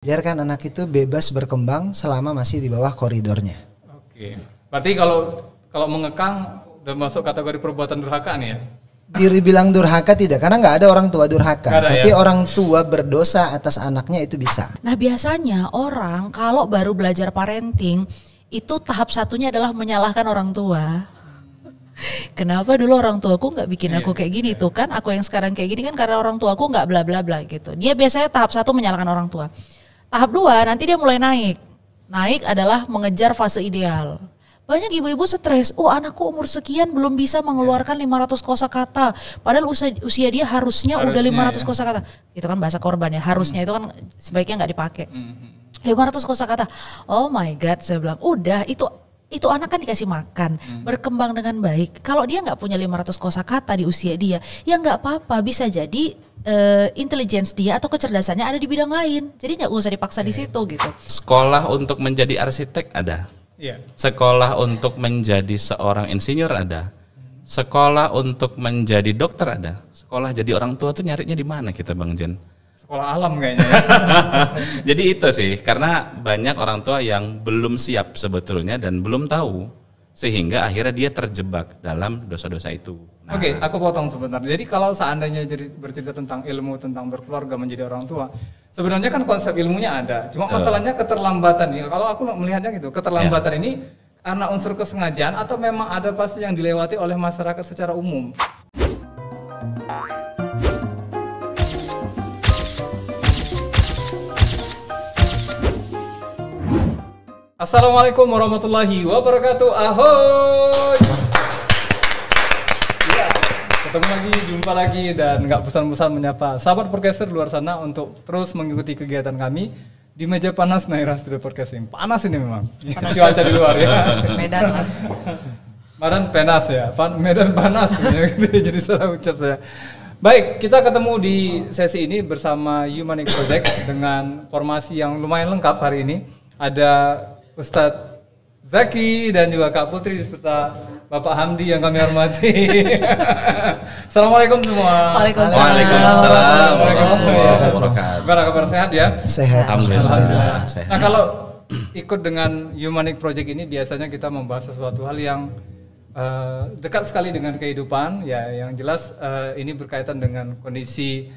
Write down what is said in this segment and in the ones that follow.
Biarkan anak itu bebas berkembang selama masih di bawah koridornya. Oke. Berarti kalau mengekang udah masuk kategori perbuatan durhaka nih ya? Dibilang durhaka tidak, karena nggak ada orang tua durhaka. Ada, tapi ya? orang tua berdosa atas anaknya itu bisa. Nah biasanya orang kalau baru belajar parenting itu tahap satunya adalah menyalahkan orang tua. Kenapa dulu orang tuaku nggak bikin aku kayak gini tuh kan? Aku yang sekarang kayak gini kan karena orang tuaku nggak bla bla bla gitu. Dia biasanya tahap satu menyalahkan orang tua. Tahap 2 nanti dia mulai naik. Naik adalah mengejar fase ideal. Banyak ibu-ibu stres, anakku umur sekian belum bisa mengeluarkan 500 kosakata. Padahal usia dia harusnya udah 500 kosakata. Itu kan bahasa korban ya, harusnya itu kan sebaiknya nggak dipakai. 500 kosakata. Oh my God, saya bilang, udah itu anak kan dikasih makan, berkembang dengan baik. Kalau dia nggak punya 500 kosakata di usia dia, ya nggak apa-apa, bisa jadi intelligence dia atau kecerdasannya ada di bidang lain. Jadi nggak usah dipaksa di situ gitu. Sekolah untuk menjadi arsitek ada. Sekolah untuk menjadi seorang insinyur ada. Sekolah untuk menjadi dokter ada. Sekolah jadi orang tua tuh nyarinya di mana kita Bang Jen? Sekolah alam kayaknya ya. Jadi itu sih, karena banyak orang tua yang belum siap sebetulnya dan belum tahu, sehingga akhirnya dia terjebak dalam dosa-dosa itu. Nah. Oke, aku potong sebentar. Jadi kalau seandainya bercerita tentang ilmu, tentang berkeluarga menjadi orang tua, sebenarnya kan konsep ilmunya ada. Cuma masalahnya keterlambatan nih. Kalau aku melihatnya gitu, keterlambatan ini karena unsur kesengajaan atau memang ada pasti yang dilewati oleh masyarakat secara umum. Assalamualaikum warahmatullahi wabarakatuh. Ahoy. Ya, ketemu lagi, jumpa lagi dan nggak bosan-bosan menyapa sahabat podcaster luar sana untuk terus mengikuti kegiatan kami di meja panas Naira Studio Podcasting. Panas ini memang. Panas cuaca di luar ya. Medan lah. Medan panas ya. Medan panas jadi salah ucap saya. Baik, kita ketemu di sesi ini bersama Humanic Project dengan formasi yang lumayan lengkap hari ini. Ada Ustadz Zaki dan juga Kak Putri serta Bapak Hamdi yang kami hormati. Assalamualaikum semua. Waalaikumsalam. Gimana kabar, sehat ya? Sehat. Alhamdulillah. Sehat. Nah kalau ikut dengan Humanic Project ini biasanya kita membahas sesuatu hal yang dekat sekali dengan kehidupan ya, yang jelas ini berkaitan dengan kondisi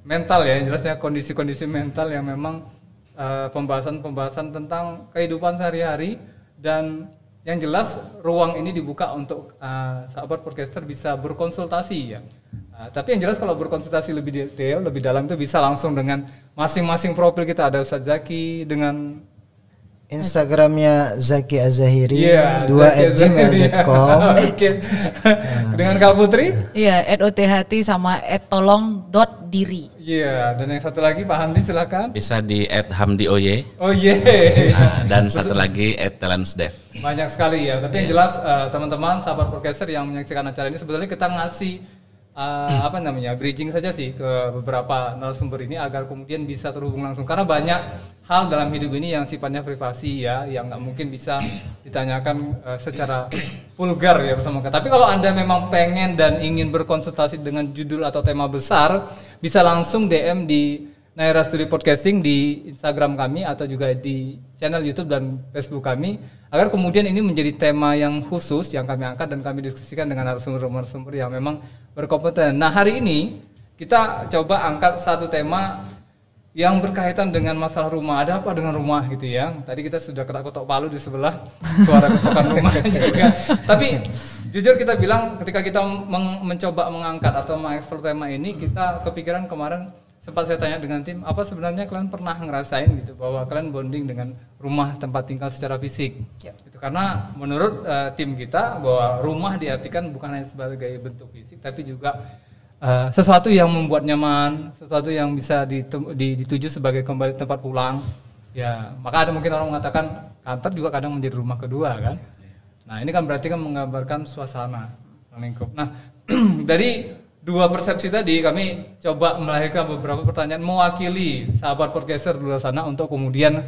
mental ya, yang jelasnya kondisi-kondisi mental yang memang pembahasan tentang kehidupan sehari-hari, dan yang jelas ruang ini dibuka untuk sahabat podcaster bisa berkonsultasi ya. Tapi yang jelas kalau berkonsultasi lebih detail, lebih dalam itu bisa langsung dengan masing-masing profil kita. Ada Ustadz Zaki dengan Instagramnya Zaki Az-Zahiri 2@gmail.com. Oke. Dengan Kak Putri? Iya, @othati sama @tolong.diri. Iya, dan yang satu lagi Pak Hamdi silakan. Bisa di @hamdioye. Oh iya. Dan satu lagi @talentsdev. Banyak sekali ya, tapi yang jelas teman-teman sahabat podcaster yang menyaksikan acara ini sebetulnya kita ngasih bridging saja sih ke beberapa narasumber ini agar kemudian bisa terhubung langsung, karena banyak hal dalam hidup ini yang sifatnya privasi ya, yang nggak mungkin bisa ditanyakan secara vulgar ya bersama kita. Tapi kalau Anda memang pengen dan ingin berkonsultasi dengan judul atau tema besar, bisa langsung DM di Naira Studio Podcasting di Instagram kami atau juga di channel YouTube dan Facebook kami, agar kemudian ini menjadi tema yang khusus yang kami angkat dan kami diskusikan dengan narasumber-narasumber yang memang berkompeten. Nah hari ini kita coba angkat satu tema yang berkaitan dengan masalah rumah. Ada apa dengan rumah gitu ya? Tadi kita sudah ketok-ketok palu di sebelah, suara ketokan rumah juga. Tapi jujur kita bilang ketika kita mencoba mengangkat atau mengeksplor tema ini, kita kepikiran kemarin sempat saya tanya dengan tim, apa sebenarnya kalian pernah ngerasain gitu bahwa kalian bonding dengan rumah tempat tinggal secara fisik? Itu karena menurut tim kita bahwa rumah diartikan bukan hanya sebagai bentuk fisik, tapi juga sesuatu yang membuat nyaman, sesuatu yang bisa dituju sebagai kembali tempat pulang. Ya, maka ada mungkin orang mengatakan kantor juga kadang menjadi rumah kedua kan. Nah, ini kan berarti kan menggambarkan suasana lingkup. Nah, dari dua persepsi tadi kami coba melahirkan beberapa pertanyaan mewakili sahabat podcaster di luar sana untuk kemudian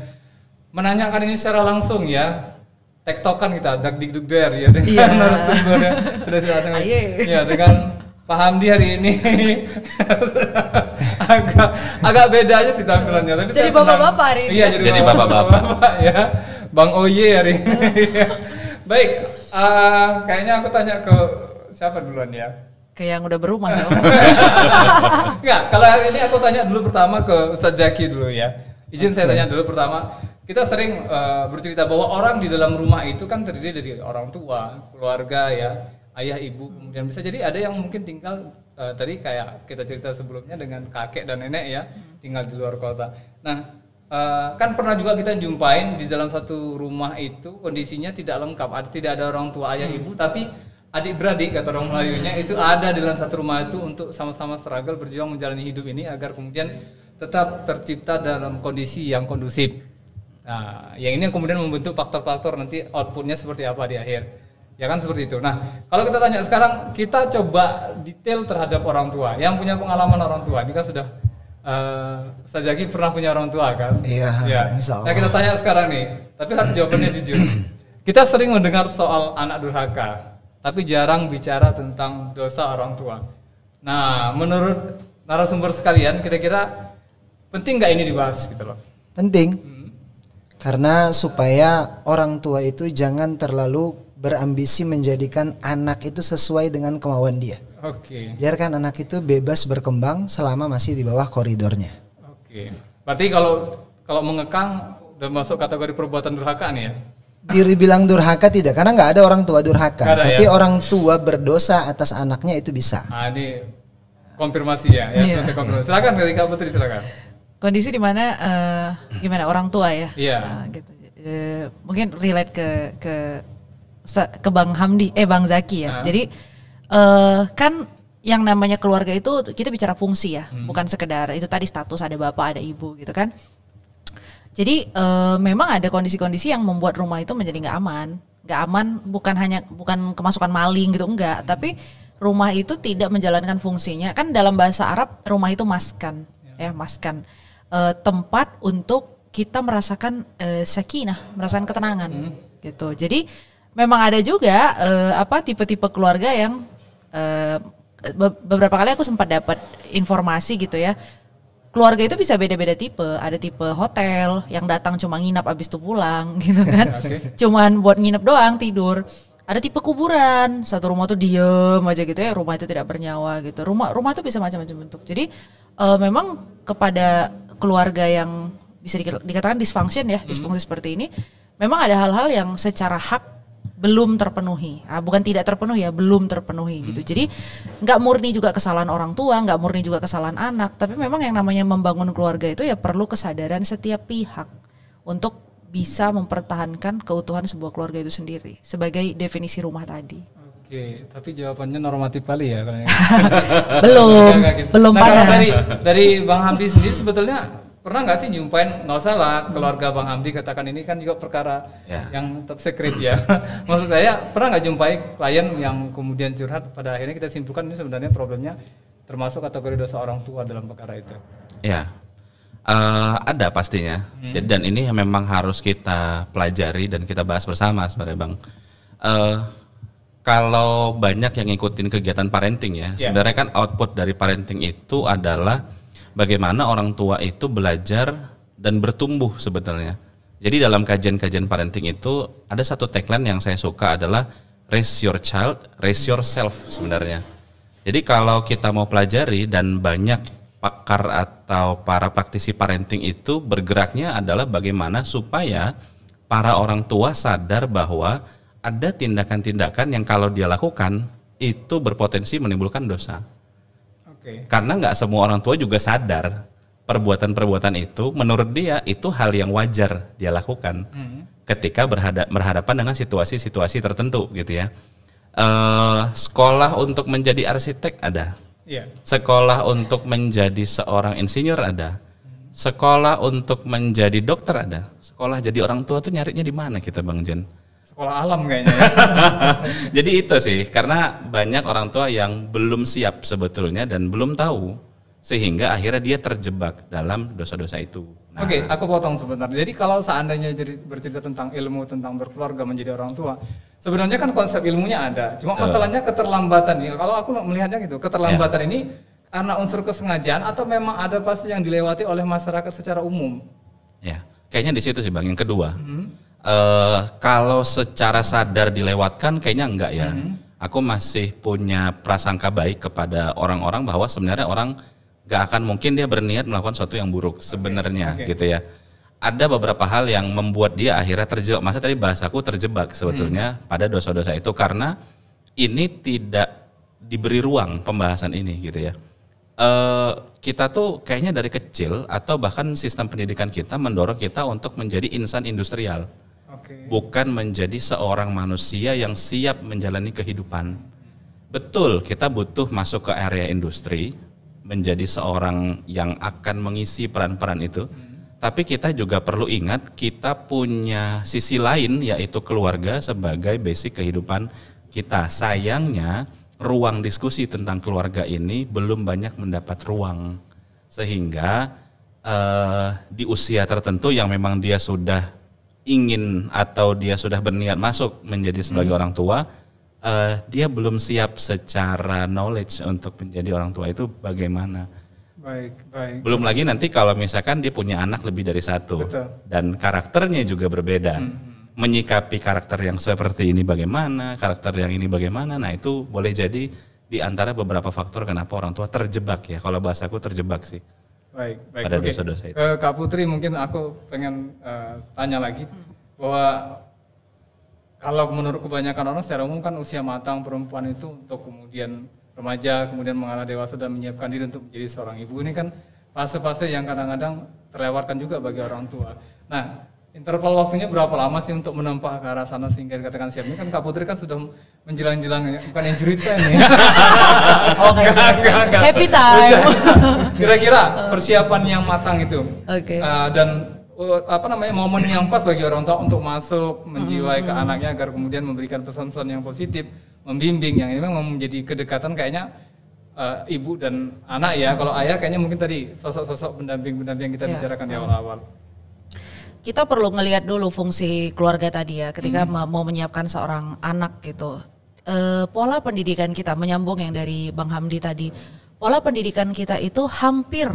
menanyakan ini secara langsung ya. Tektokan kita, dak dik duk der ya dengan narasumber sudah ya dengan Pak Hamdi hari ini agak beda aja sih tampilannya. Tapi jadi bapak-bapak hari ini. Iya, jadi bapak-bapak ya. Bang Oye hari ini. Baik, kayaknya aku tanya ke siapa duluan ya? Ke yang udah berumah dong. Enggak, kalau hari ini aku tanya dulu pertama ke Ustadz Zaki dulu ya. Izin saya tanya dulu pertama. Kita sering bercerita bahwa orang di dalam rumah itu kan terdiri dari orang tua, keluarga ya, ayah, ibu, kemudian bisa jadi ada yang mungkin tinggal tadi kayak kita cerita sebelumnya dengan kakek dan nenek ya, tinggal di luar kota. Nah, kan pernah juga kita jumpain di dalam satu rumah itu kondisinya tidak lengkap, tidak ada orang tua, ayah, ibu, tapi adik-beradik kata orang Melayunya itu ada di dalam satu rumah itu untuk sama-sama struggle berjuang menjalani hidup ini agar kemudian tetap tercipta dalam kondisi yang kondusif. Nah, yang ini yang kemudian membentuk faktor-faktor nanti outputnya seperti apa di akhir. Ya kan seperti itu. Nah, kalau kita tanya sekarang, kita coba detail terhadap orang tua. Yang punya pengalaman orang tua, ini kan sudah Ustadz Zaki pernah punya orang tua kan? Iya, ya. Nah, kita tanya sekarang nih, tapi harus jawabannya jujur. Kita sering mendengar soal anak durhaka, tapi jarang bicara tentang dosa orang tua. Nah, menurut narasumber sekalian, kira-kira penting nggak ini dibahas gitu loh? Penting. Karena supaya orang tua itu jangan terlalu berambisi menjadikan anak itu sesuai dengan kemauan dia. Oke. Biarkan anak itu bebas berkembang selama masih di bawah koridornya. Oke. Berarti kalau mengekang udah masuk kategori perbuatan durhaka nih ya? Dibilang durhaka tidak, karena nggak ada orang tua durhaka. Tapi ya? orang tua berdosa atas anaknya itu bisa. Ah, ini konfirmasi ya. Iya. Konfirmasi. Silakan dari Kak Putri, silakan. Kondisi di mana gimana orang tua ya? Iya. Gitu. Mungkin relate ke Bang Hamdi, Bang Zaki ya. Jadi kan yang namanya keluarga itu kita bicara fungsi ya, bukan sekedar itu tadi status ada bapak ada ibu gitu kan. Jadi memang ada kondisi-kondisi yang membuat rumah itu menjadi nggak aman, bukan kemasukan maling gitu enggak, tapi rumah itu tidak menjalankan fungsinya. Kan dalam bahasa Arab rumah itu maskan, maskan. Tempat untuk kita merasakan sakinah, merasakan ketenangan gitu. Jadi memang ada juga tipe-tipe keluarga yang beberapa kali aku sempat dapat informasi gitu ya. Keluarga itu bisa beda-beda tipe. Ada tipe hotel yang datang cuma nginap abis itu pulang gitu kan. Cuman buat nginep doang tidur. Ada tipe kuburan, satu rumah tuh diem aja gitu ya, rumah itu tidak bernyawa gitu. Rumah tuh bisa macam-macam bentuk. Jadi memang kepada keluarga yang bisa dikatakan dysfunction ya, disfungsi seperti ini, memang ada hal-hal yang secara hak belum terpenuhi. Bukan tidak terpenuhi ya, belum terpenuhi gitu. Jadi nggak murni juga kesalahan orang tua, nggak murni juga kesalahan anak, tapi memang yang namanya membangun keluarga itu ya perlu kesadaran setiap pihak untuk bisa mempertahankan keutuhan sebuah keluarga itu sendiri sebagai definisi rumah tadi. Oke, tapi jawabannya normatif kali ya kalau belum nah, panas. Dari Bang Hamdi sendiri sebetulnya pernah nggak sih nyumpain, nggak usah lah keluarga Bang Hamdi katakan ini kan juga perkara yang top secret ya. Maksud saya pernah nggak jumpai klien yang kemudian curhat pada akhirnya kita simpulkan ini sebenarnya problemnya termasuk kategori dosa orang tua dalam perkara itu? Ya. Ada pastinya. Jadi, dan ini memang harus kita pelajari dan kita bahas bersama sebenarnya Bang. Kalau banyak yang ngikutin kegiatan parenting ya, sebenarnya kan output dari parenting itu adalah bagaimana orang tua itu belajar dan bertumbuh sebetulnya. Jadi dalam kajian-kajian parenting itu ada satu tagline yang saya suka adalah raise your child, raise yourself sebenarnya. Jadi kalau kita mau pelajari dan banyak pakar atau para praktisi parenting itu bergeraknya adalah bagaimana supaya para orang tua sadar bahwa ada tindakan-tindakan yang kalau dia lakukan itu berpotensi menimbulkan dosa. Karena nggak semua orang tua juga sadar perbuatan-perbuatan itu menurut dia itu hal yang wajar dia lakukan ketika berhadapan dengan situasi-situasi tertentu gitu ya. Sekolah untuk menjadi arsitek ada. Sekolah untuk menjadi seorang insinyur ada. Sekolah untuk menjadi dokter ada. Sekolah jadi orang tua tuh nyarinya di mana kita Bang Jen? Sekolah alam kayaknya ya. Jadi itu sih, karena banyak orang tua yang belum siap sebetulnya dan belum tahu sehingga akhirnya dia terjebak dalam dosa-dosa itu. Nah, Oke, aku potong sebentar. Jadi kalau seandainya jadi bercerita tentang ilmu tentang berkeluarga menjadi orang tua, sebenarnya kan konsep ilmunya ada. Cuma masalahnya keterlambatan nih. Kalau aku melihatnya gitu, keterlambatan ini karena unsur kesengajaan atau memang ada pasti yang dilewati oleh masyarakat secara umum? Ya, kayaknya di situ sih Bang. Yang kedua, kalau secara sadar dilewatkan kayaknya enggak ya. Aku masih punya prasangka baik kepada orang-orang bahwa sebenarnya orang gak akan mungkin dia berniat melakukan sesuatu yang buruk sebenarnya gitu ya. Ada beberapa hal yang membuat dia akhirnya terjebak. Masa tadi bahasaku terjebak sebetulnya pada dosa-dosa itu karena ini tidak diberi ruang pembahasan ini gitu ya. Kita tuh kayaknya dari kecil atau bahkan sistem pendidikan kita mendorong kita untuk menjadi insan industrial. Bukan menjadi seorang manusia yang siap menjalani kehidupan. Betul, kita butuh masuk ke area industri, menjadi seorang yang akan mengisi peran-peran itu. Tapi kita juga perlu ingat kita punya sisi lain yaitu keluarga sebagai basic kehidupan kita. Sayangnya ruang diskusi tentang keluarga ini belum banyak mendapat ruang. Sehingga di usia tertentu yang memang dia sudah ingin atau dia sudah berniat masuk menjadi sebagai orang tua, dia belum siap secara knowledge untuk menjadi orang tua itu bagaimana. Baik. Belum lagi nanti kalau misalkan dia punya anak lebih dari satu. Betul. Dan karakternya juga berbeda. Menyikapi karakter yang seperti ini bagaimana, karakter yang ini bagaimana, nah itu boleh jadi di antara beberapa faktor kenapa orang tua terjebak ya. Kalau bahasaku terjebak sih. Baik. Pada dosa-dosa itu. Kak Putri mungkin aku pengen tanya lagi bahwa kalau menurut kebanyakan orang secara umum kan usia matang perempuan itu untuk kemudian remaja, kemudian mengarah dewasa dan menyiapkan diri untuk menjadi seorang ibu, ini kan fase-fase yang kadang-kadang terlewatkan juga bagi orang tua. Nah, interval waktunya berapa lama sih untuk menempuh ke arah sana sehingga dikatakan siap? Ini kan Kak Putri kan sudah menjelang-jelang, bukan injury time ya. Oh, enggak. Happy time. Kira-kira persiapan yang matang itu. Oke. Dan momen yang pas bagi orang tua untuk masuk menjiwai ke anaknya agar kemudian memberikan pesan-pesan yang positif, membimbing yang ini memang menjadi kedekatan kayaknya ibu dan anak ya. Kalau ayah kayaknya mungkin tadi sosok-sosok pendamping-pendamping yang kita bicarakan di awal-awal. Kita perlu ngelihat dulu fungsi keluarga tadi ya ketika mau menyiapkan seorang anak gitu. Pola pendidikan kita menyambung yang dari Bang Hamdi tadi. Pola pendidikan kita itu hampir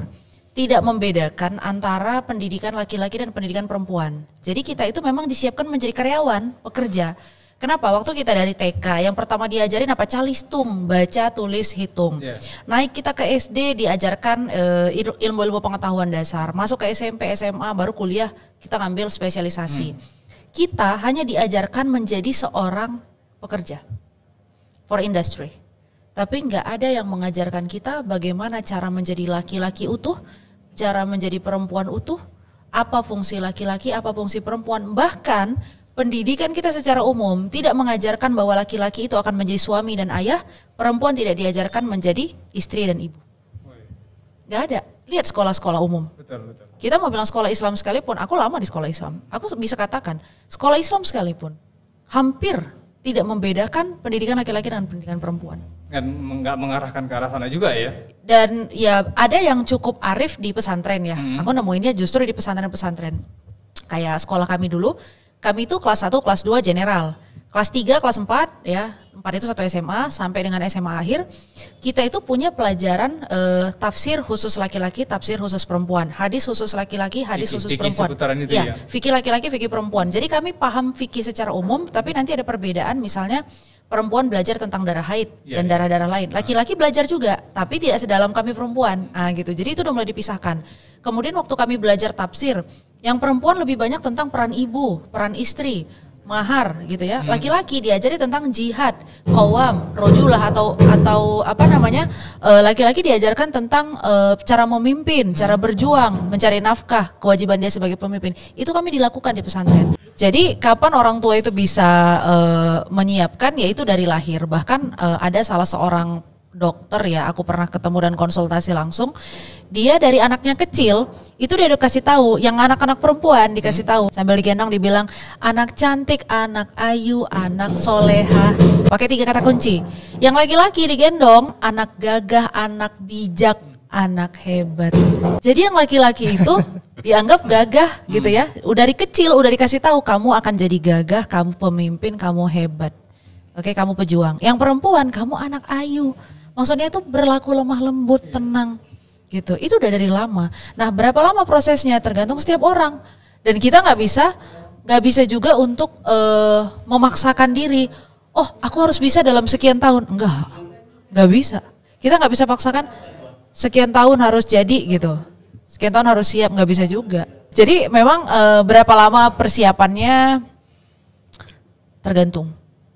tidak membedakan antara pendidikan laki-laki dan pendidikan perempuan. Jadi kita itu memang disiapkan menjadi karyawan, pekerja. Kenapa? Waktu kita dari TK, yang pertama diajarin apa? Calistung, baca, tulis, hitung. Naik kita ke SD diajarkan ilmu-ilmu pengetahuan dasar. Masuk ke SMP, SMA, baru kuliah kita ngambil spesialisasi. Kita hanya diajarkan menjadi seorang pekerja for industry. Tapi nggak ada yang mengajarkan kita bagaimana cara menjadi laki-laki utuh, cara menjadi perempuan utuh, apa fungsi laki-laki, apa fungsi perempuan. Bahkan pendidikan kita secara umum tidak mengajarkan bahwa laki-laki itu akan menjadi suami dan ayah, perempuan tidak diajarkan menjadi istri dan ibu. Nggak ada. Lihat sekolah-sekolah umum. Betul. Kita mau bilang sekolah Islam sekalipun, aku lama di sekolah Islam. Aku bisa katakan, sekolah Islam sekalipun hampir tidak membedakan pendidikan laki-laki dan pendidikan perempuan. Dan nggak mengarahkan ke arah sana juga ya. Dan ya ada yang cukup arif di pesantren ya. Aku nemuinnya justru di pesantren-pesantren. Kayak sekolah kami dulu, kami itu kelas 1, kelas 2 general. Kelas 3, kelas 4 ya, 4 itu 1 SMA sampai dengan SMA akhir. Kita itu punya pelajaran tafsir khusus laki-laki, tafsir khusus perempuan. Hadis khusus laki-laki, hadis khusus perempuan. Itu ya. Fikih laki-laki, fikih perempuan. Jadi kami paham fikih secara umum, tapi nanti ada perbedaan misalnya perempuan belajar tentang darah haid dan darah-darah lain. Laki-laki belajar juga, tapi tidak sedalam kami perempuan. Nah gitu, jadi itu udah mulai dipisahkan. Kemudian waktu kami belajar tafsir, yang perempuan lebih banyak tentang peran ibu, peran istri, mahar gitu ya. Laki-laki diajari tentang jihad, qawam, rojulah atau apa namanya? Laki-laki diajarkan tentang cara memimpin, cara berjuang, mencari nafkah, kewajiban dia sebagai pemimpin. Itu kami dilakukan di pesantren. Jadi kapan orang tua itu bisa menyiapkan, yaitu dari lahir. Bahkan ada salah seorang dokter ya, aku pernah ketemu dan konsultasi langsung. Dia dari anaknya kecil itu dia udah kasih tahu, yang anak-anak perempuan dikasih tahu sambil digendong dibilang anak cantik, anak ayu, anak soleha, pakai 3 kata kunci. Yang laki-laki digendong anak gagah, anak bijak, anak hebat. Jadi yang laki-laki itu dianggap gagah gitu ya. Udah dari kecil udah dikasih tahu kamu akan jadi gagah, kamu pemimpin, kamu hebat. Oke, kamu pejuang. Yang perempuan kamu anak ayu. Maksudnya itu berlaku lemah lembut, tenang gitu. Itu udah dari lama. Nah, berapa lama prosesnya tergantung setiap orang. Dan kita nggak bisa juga untuk memaksakan diri. Oh, aku harus bisa dalam sekian tahun. Nggak bisa. Kita nggak bisa paksakan sekian tahun harus jadi gitu. Sekian tahun harus siap, nggak bisa juga. Jadi memang berapa lama persiapannya tergantung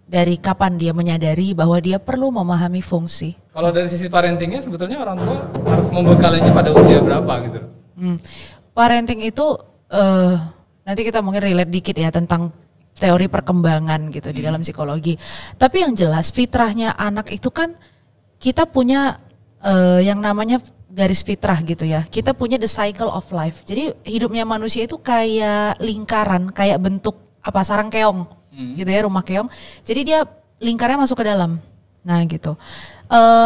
dari kapan dia menyadari bahwa dia perlu memahami fungsi. Kalau dari sisi parentingnya sebetulnya orang tua harus membekalinya pada usia berapa gitu? Parenting itu nanti kita mungkin relate dikit ya tentang teori perkembangan gitu di dalam psikologi. Tapi yang jelas fitrahnya anak itu kan kita punya yang namanya garis fitrah gitu ya. Kita punya the cycle of life. Jadi hidupnya manusia itu kayak lingkaran, kayak bentuk sarang keong gitu ya, rumah keong. Jadi dia lingkarnya masuk ke dalam. Nah gitu.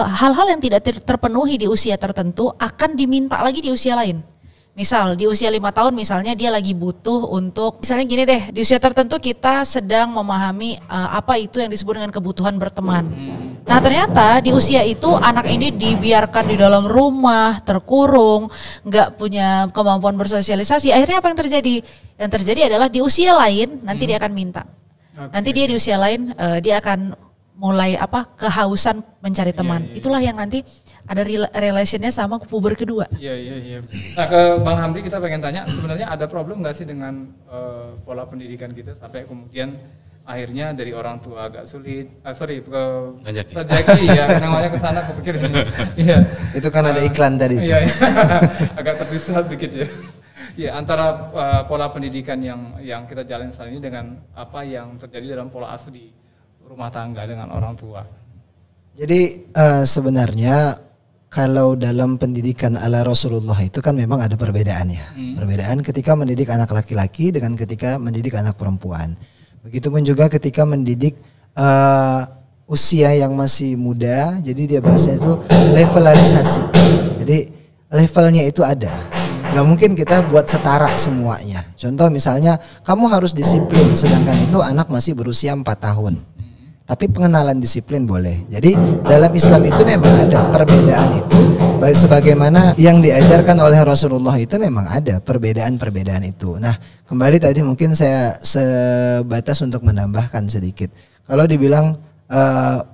Hal-hal yang tidak terpenuhi di usia tertentu akan diminta lagi di usia lain. Misal di usia 5 tahun misalnya dia lagi butuh untuk, misalnya gini deh, di usia tertentu kita sedang memahami apa itu yang disebut dengan kebutuhan berteman. Nah ternyata di usia itu anak ini dibiarkan di dalam rumah, terkurung, nggak punya kemampuan bersosialisasi. Akhirnya apa yang terjadi? Yang terjadi adalah di usia lain nanti dia akan minta. Nanti dia di usia lain dia akan mulai kehausan mencari teman. Itulah yang nanti ada relationnya sama puber kedua. Iya. Nah ke Bang Hamdi kita pengen tanya, sebenarnya ada problem nggak sih dengan pola pendidikan kita sampai kemudian akhirnya dari orang tua agak sulit, Jaki ya namanya kesana kepikir ini. Iya. Itu kan ada iklan tadi. Iya. Agak terpisah sedikit ya. Ya antara pola pendidikan yang kita jalani saat ini dengan apa yang terjadi dalam pola asuh di rumah tangga dengan orang tua. Jadi sebenarnya kalau dalam pendidikan ala Rasulullah itu kan memang ada perbedaannya. Perbedaan ketika mendidik anak laki-laki dengan ketika mendidik anak perempuan. Begitupun juga ketika mendidik usia yang masih muda, jadi dia bahasanya itu levelalisasi. Jadi levelnya itu ada. Gak mungkin kita buat setara semuanya. Contoh misalnya kamu harus disiplin, sedangkan itu anak masih berusia 4 tahun. Tapi pengenalan disiplin boleh. Jadi dalam Islam itu memang ada perbedaan itu. Sebagaimana yang diajarkan oleh Rasulullah itu memang ada perbedaan-perbedaan itu. Nah kembali tadi mungkin saya sebatas untuk menambahkan sedikit. Kalau dibilang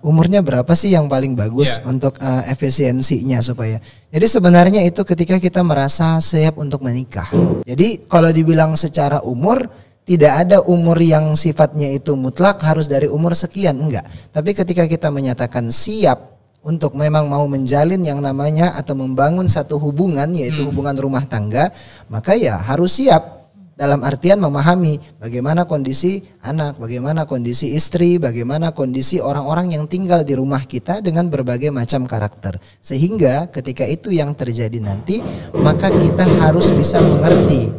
umurnya berapa sih yang paling bagus untuk efisiensinya supaya. Jadi sebenarnya itu ketika kita merasa siap untuk menikah. Jadi kalau dibilang secara umur, tidak ada umur yang sifatnya itu mutlak harus dari umur sekian, enggak. Tapi ketika kita menyatakan siap untuk memang mau menjalin yang namanya atau membangun satu hubungan, yaitu hubungan rumah tangga, maka ya harus siap. Dalam artian memahami bagaimana kondisi anak, bagaimana kondisi istri, bagaimana kondisi orang-orang yang tinggal di rumah kita dengan berbagai macam karakter. Sehingga ketika itu yang terjadi nanti, maka kita harus bisa mengerti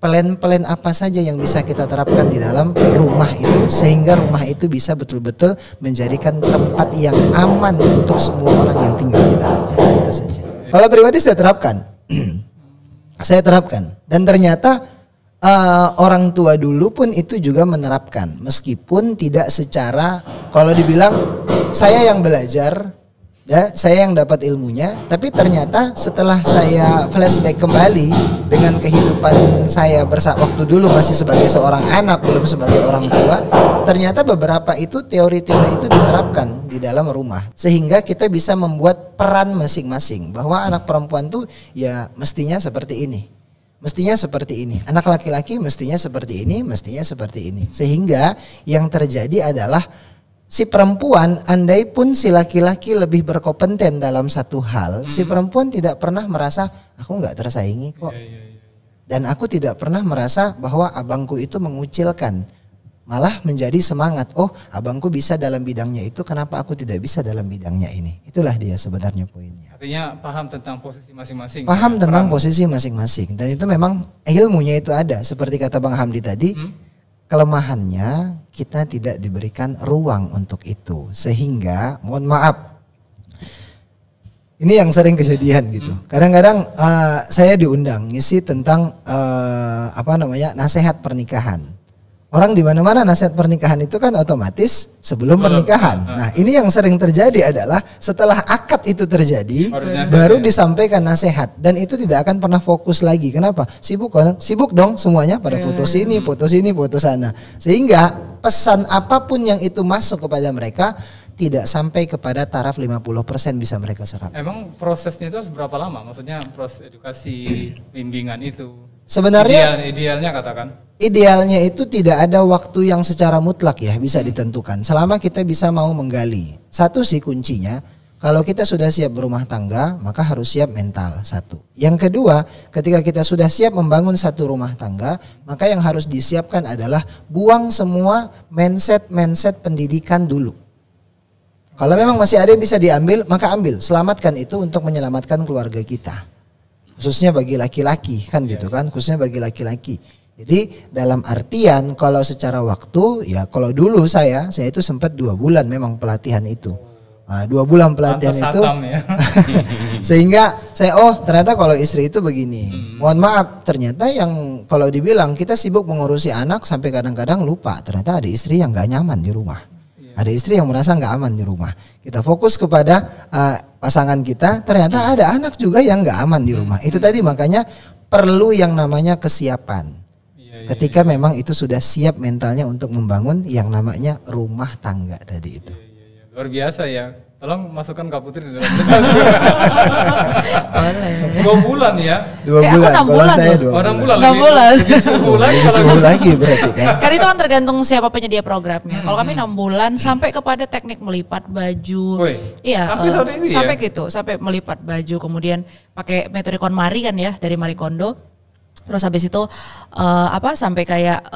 plan-plan apa saja yang bisa kita terapkan di dalam rumah itu, sehingga rumah itu bisa betul-betul menjadikan tempat yang aman untuk semua orang yang tinggal di dalamnya. Itu saja. Kalau pribadi saya terapkan, dan ternyata orang tua dulu pun itu juga menerapkan, meskipun tidak secara, kalau dibilang saya yang belajar, ya, saya yang dapat ilmunya, tapi ternyata setelah saya flashback kembali dengan kehidupan saya waktu dulu masih sebagai seorang anak, belum sebagai orang tua, ternyata beberapa itu teori-teori itu diterapkan di dalam rumah, sehingga kita bisa membuat peran masing-masing, bahwa anak perempuan tuh ya mestinya seperti ini, mestinya seperti ini, anak laki-laki mestinya seperti ini, mestinya seperti ini, sehingga yang terjadi adalah si perempuan, andai pun si laki-laki lebih berkompeten dalam satu hal, si perempuan tidak pernah merasa aku nggak tersaingi kok, dan aku tidak pernah merasa bahwa abangku itu mengucilkan, malah menjadi semangat. Oh, abangku bisa dalam bidangnya itu, kenapa aku tidak bisa dalam bidangnya ini? Itulah dia sebenarnya poinnya. Artinya paham tentang posisi masing-masing. Paham tentang posisi masing-masing, dan itu memang ilmunya itu ada. Seperti kata Bang Hamdi tadi. Kelemahannya kita tidak diberikan ruang untuk itu, sehingga mohon maaf, Ini yang sering kejadian gitu. Kadang-kadang saya diundang ngisi tentang nasihat pernikahan. Orang di mana-mana nasihat pernikahan itu kan otomatis sebelum pernikahan. Nah, ini yang sering terjadi adalah setelah akad itu terjadi baru disampaikan nasihat dan itu tidak akan pernah fokus lagi. Kenapa? Sibuk dong semuanya pada foto sini, foto sana. Sehingga pesan apapun yang itu masuk kepada mereka tidak sampai kepada taraf 50% bisa mereka serap. Emang prosesnya itu berapa lama? Maksudnya proses edukasi bimbingan itu? Sebenarnya idealnya katakan. Idealnya itu tidak ada waktu yang secara mutlak ya bisa ditentukan. Selama kita bisa mau menggali. Satu sih kuncinya, kalau kita sudah siap berumah tangga, maka harus siap mental, satu. Yang kedua, ketika kita sudah siap membangun satu rumah tangga, maka yang harus disiapkan adalah buang semua mindset pendidikan dulu. Kalau memang masih ada yang bisa diambil, maka ambil. Selamatkan itu untuk menyelamatkan keluarga kita. Khususnya bagi laki-laki kan gitu kan, khususnya bagi laki-laki. Jadi dalam artian kalau secara waktu ya kalau dulu saya itu sempat 2 bulan memang pelatihan itu. Nah, 2 bulan pelatihan itu ya. Sehingga saya ternyata kalau istri itu begini. Mohon maaf ternyata yang kalau dibilang kita sibuk mengurusi anak sampai kadang-kadang lupa ternyata ada istri yang gak nyaman di rumah. Ada istri yang merasa nggak aman di rumah. Kita fokus kepada pasangan kita, ternyata ada anak juga yang nggak aman di rumah. Itu tadi makanya perlu yang namanya kesiapan. Ketika memang itu sudah siap mentalnya untuk membangun yang namanya rumah tangga tadi itu. Luar biasa ya. Tolong masukkan Kak Putri di dalam Boleh. 2 bulan ya. 2 bulan. Kalau saya 2 bulan. 6 bulan. 6 bulan. Lebih subuh lagi berarti kan. Karena itu kan tergantung siapa penyedia programnya. Kalau kami 6 bulan sampai kepada teknik melipat baju. Iya, sampai gitu, sampai melipat baju kemudian pakai metode KonMari kan ya dari Marie Kondo. Terus habis itu sampai kayak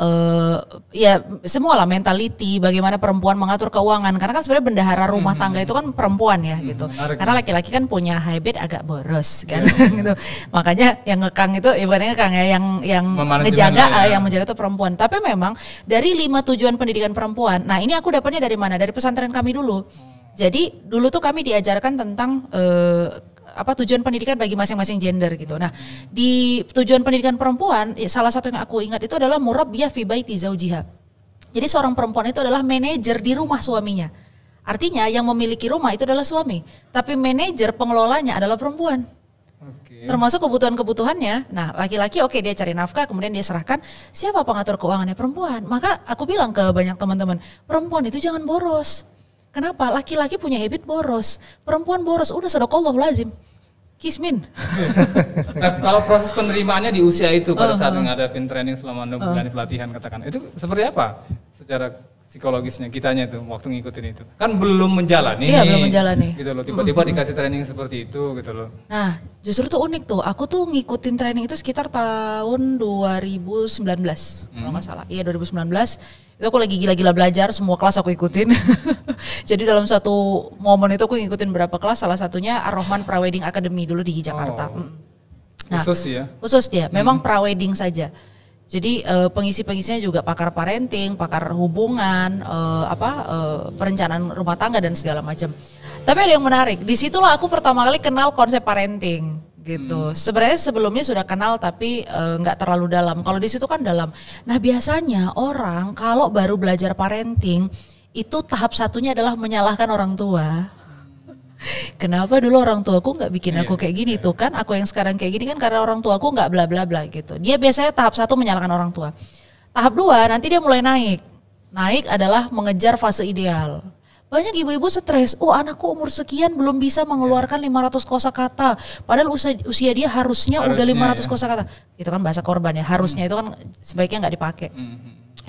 ya semua lah mentality bagaimana perempuan mengatur keuangan karena kan sebenarnya bendahara rumah tangga itu kan perempuan ya gitu. Karena laki-laki kan punya habit agak boros kan gitu. Makanya yang ngekang itu bukan ngekang ya yang ngejaga yang menjaga itu perempuan. Tapi memang dari 5 tujuan pendidikan perempuan. Nah, ini aku dapatnya dari mana? Dari pesantren kami dulu. Jadi dulu tuh kami diajarkan tentang tujuan pendidikan bagi masing-masing gender gitu. Nah, di tujuan pendidikan perempuan, salah satu yang aku ingat itu adalah murabbiyah fi baiti zaujiha. Jadi seorang perempuan itu adalah manajer di rumah suaminya. Artinya yang memiliki rumah itu adalah suami, tapi manajer pengelolanya adalah perempuan. Termasuk kebutuhan-kebutuhannya. Nah, laki-laki dia cari nafkah, kemudian dia serahkan. Siapa pengatur keuangannya? Perempuan. Maka aku bilang ke banyak teman-teman, perempuan itu jangan boros. Kenapa? Laki-laki punya habit boros, perempuan boros, udah sadaqallahu lazim. Kismin. Nah, kalau proses penerimaannya di usia itu pada saat menghadapi training selama 6 bulan pelatihan katakan, itu seperti apa secara psikologisnya kitanya itu waktu ngikutin itu? Kan belum menjalani. Iya, belum menjalani. Gitu loh, tiba-tiba dikasih training seperti itu gitu loh. Nah, justru tuh unik tuh. Aku tuh ngikutin training itu sekitar tahun 2019 kalau nggak salah. Iya, 2019. Itu aku lagi gila-gila belajar, semua kelas aku ikutin. Jadi dalam satu momen itu aku ngikutin berapa kelas, salah satunya Ar-Rahman Prawedding Academy dulu di Jakarta. Nah, khusus ya? Khusus ya, memang prawedding saja. Jadi pengisi-pengisinya juga pakar parenting, pakar hubungan, perencanaan rumah tangga dan segala macam. Tapi ada yang menarik, disitulah aku pertama kali kenal konsep parenting. Gitu. Sebenarnya sebelumnya sudah kenal tapi nggak terlalu dalam. Kalau di situ kan dalam. Nah, biasanya orang kalau baru belajar parenting itu tahap satunya adalah menyalahkan orang tua. Kenapa dulu orang tuaku nggak bikin aku kayak gini tuh kan? Aku yang sekarang kayak gini kan karena orang tuaku nggak bla bla bla gitu. Dia biasanya tahap 1 menyalahkan orang tua. Tahap 2 nanti dia mulai naik. Naik adalah mengejar fase ideal. Banyak ibu-ibu stres, anakku umur sekian belum bisa mengeluarkan 500 kosakata. Padahal usia dia harusnya udah 500 kosakata. Itu kan bahasa korban ya, harusnya itu kan sebaiknya nggak dipakai.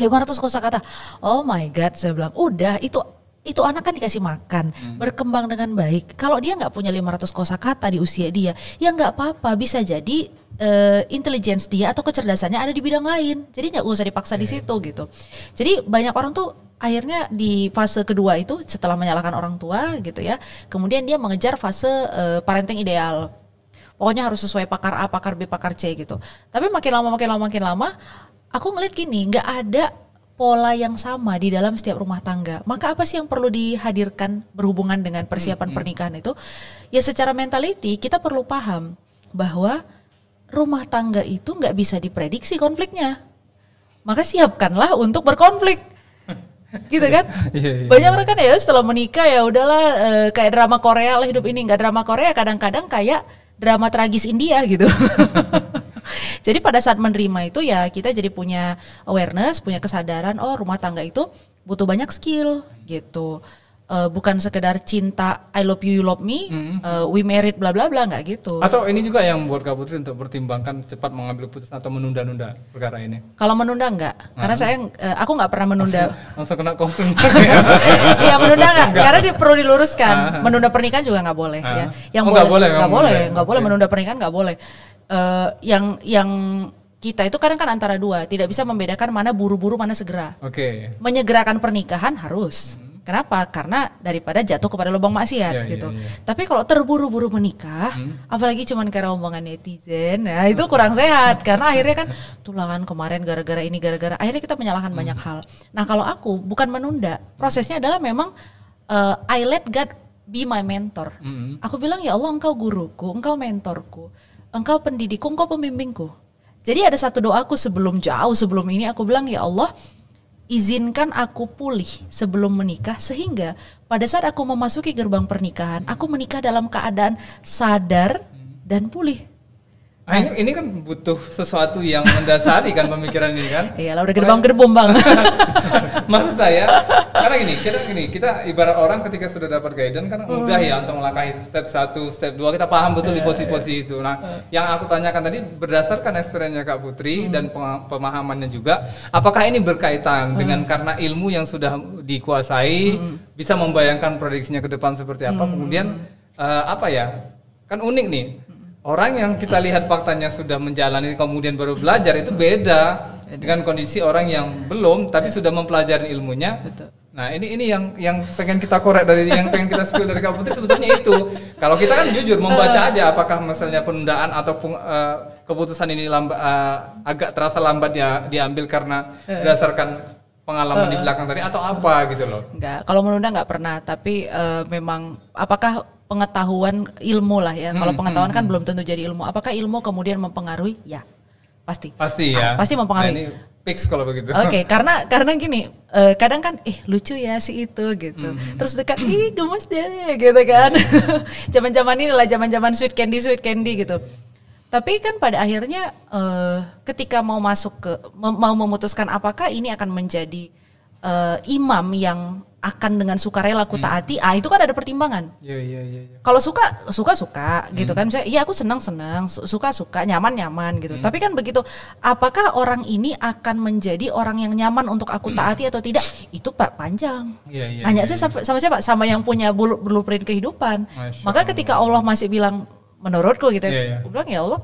500 kosakata. Oh my God, saya bilang, udah itu anak kan dikasih makan, berkembang dengan baik. Kalau dia nggak punya 500 kosakata di usia dia, ya nggak apa-apa, bisa jadi intelligence dia atau kecerdasannya ada di bidang lain. Jadi nggak usah dipaksa di situ gitu. Jadi banyak orang tuh akhirnya di fase kedua itu setelah menyalahkan orang tua gitu ya, kemudian dia mengejar fase parenting ideal. Pokoknya harus sesuai pakar A, pakar B, pakar C gitu. Tapi makin lama, aku ngeliat gini, nggak ada pola yang sama di dalam setiap rumah tangga. Maka apa sih yang perlu dihadirkan berhubungan dengan persiapan pernikahan itu? Ya secara mentality kita perlu paham bahwa rumah tangga itu nggak bisa diprediksi konfliknya. Maka siapkanlah untuk berkonflik. Gitu kan? Banyak orang kan ya setelah menikah ya udahlah kayak drama Korea lah hidup ini. Nggak drama Korea, kadang-kadang kayak drama tragis India gitu. Jadi pada saat menerima itu ya kita jadi punya awareness, punya kesadaran, oh rumah tangga itu butuh banyak skill gitu. Bukan sekedar cinta I love you, you love me, we married bla bla bla, nggak gitu. Atau ini juga yang buat Kak Putri untuk pertimbangkan cepat mengambil keputusan atau menunda-nunda perkara ini. Kalau menunda enggak, karena aku nggak pernah menunda. Langsung kena konflik. Iya menunda enggak, karena perlu diluruskan. Menunda pernikahan juga nggak boleh ya. Yang nggak boleh menunda pernikahan nggak boleh. Yang kita itu kadang kan antara dua, tidak bisa membedakan mana buru-buru mana segera. Menyegerakan pernikahan harus. Kenapa? Karena daripada jatuh kepada lubang maksiat gitu. Tapi kalau terburu-buru menikah, apalagi cuman karena omongan netizen, ya itu kurang sehat. Karena akhirnya kan tulangan kemarin gara-gara ini gara-gara, akhirnya kita menyalahkan banyak hal. Nah kalau aku bukan menunda, prosesnya adalah memang I let God be my mentor. Aku bilang ya Allah engkau guruku, engkau mentorku, engkau pendidikku, engkau pembimbingku. Jadi ada satu doaku jauh sebelum ini aku bilang ya Allah, izinkan aku pulih sebelum menikah sehingga pada saat aku memasuki gerbang pernikahan, aku menikah dalam keadaan sadar dan pulih. Ini kan butuh sesuatu yang mendasari kan pemikiran ini kan? Iyalah udah gerbang-gerbong bang. Maksud saya, karena kita ibarat orang ketika sudah dapat guidance kan mudah ya untuk melangkahi step 1, step 2, kita paham betul di posisi-posisi itu. Nah, yang aku tanyakan tadi berdasarkan experience-nya Kak Putri dan pemahamannya juga, apakah ini berkaitan dengan karena ilmu yang sudah dikuasai, bisa membayangkan prediksinya ke depan seperti apa, kemudian kan unik nih. Orang yang kita lihat faktanya sudah menjalani kemudian baru belajar itu beda dengan kondisi orang yang belum tapi sudah mempelajari ilmunya. Betul. Nah ini yang pengen kita korek dari yang pengen kita spill dari Kak Putri sebetulnya itu. Kalau kita kan jujur membaca aja apakah misalnya penundaan atau keputusan ini agak terasa lambat diambil karena berdasarkan pengalaman di belakang tadi atau apa gitu loh. Enggak, kalau menunda enggak pernah, tapi memang apakah pengetahuan ilmu lah ya. Kalau pengetahuan kan belum tentu jadi ilmu. Apakah ilmu kemudian mempengaruhi? Ya, pasti. Pasti ya. Pasti mempengaruhi. Nah, ini fix kalau begitu. Oke, karena gini, kadang kan lucu ya si itu gitu. Terus dekat gemes deh gitu kan. Zaman-zaman ini lah zaman-zaman sweet candy gitu. Tapi kan pada akhirnya ketika mau mau memutuskan apakah ini akan menjadi imam yang akan dengan sukarela ku taati, itu kan ada pertimbangan. Iya. Kalau suka gitu kan, misalnya iya aku senang, suka nyaman gitu. Tapi kan begitu, apakah orang ini akan menjadi orang yang nyaman untuk aku taati atau tidak? Itu panjang. Hanya sih sama siapa? Sama yang punya blueprint kehidupan. Maka ketika Allah masih bilang menurutku gitu, aku bilang ya Allah,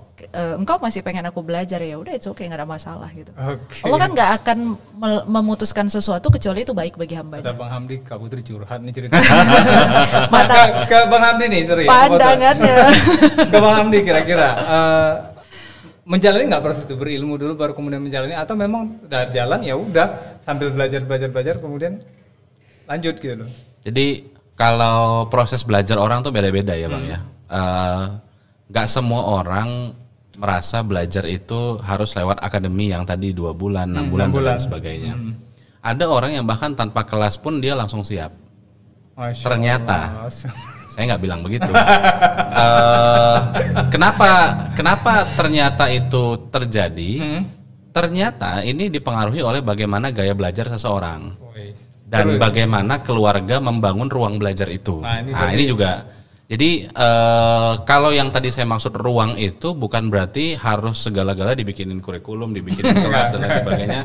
engkau masih pengen aku belajar ya udah it's okay, nggak ada masalah gitu. Allah kan nggak akan memutuskan sesuatu kecuali itu baik bagi hamba. Kata Bang Hamdi, Kak Putri curhat nih cerita. ke Bang Hamdi nih serius. Pandangannya. Ke Bang Hamdi kira-kira menjalani nggak proses itu berilmu dulu baru kemudian menjalani atau memang udah jalan ya udah sambil belajar kemudian lanjut gitu loh. Jadi kalau proses belajar orang tuh beda-beda ya Bang ya. Gak semua orang merasa belajar itu harus lewat akademi yang tadi 2 bulan, 6 bulan dan sebagainya. Ada orang yang bahkan tanpa kelas pun dia langsung siap. Ternyata saya nggak bilang begitu. Kenapa ternyata itu terjadi? Ternyata ini dipengaruhi oleh bagaimana gaya belajar seseorang dan bagaimana keluarga membangun ruang belajar itu. Nah ini juga. Jadi kalau yang tadi saya maksud ruang itu bukan berarti harus segala-gala dibikinin kurikulum, dibikinin kelas dan lain sebagainya.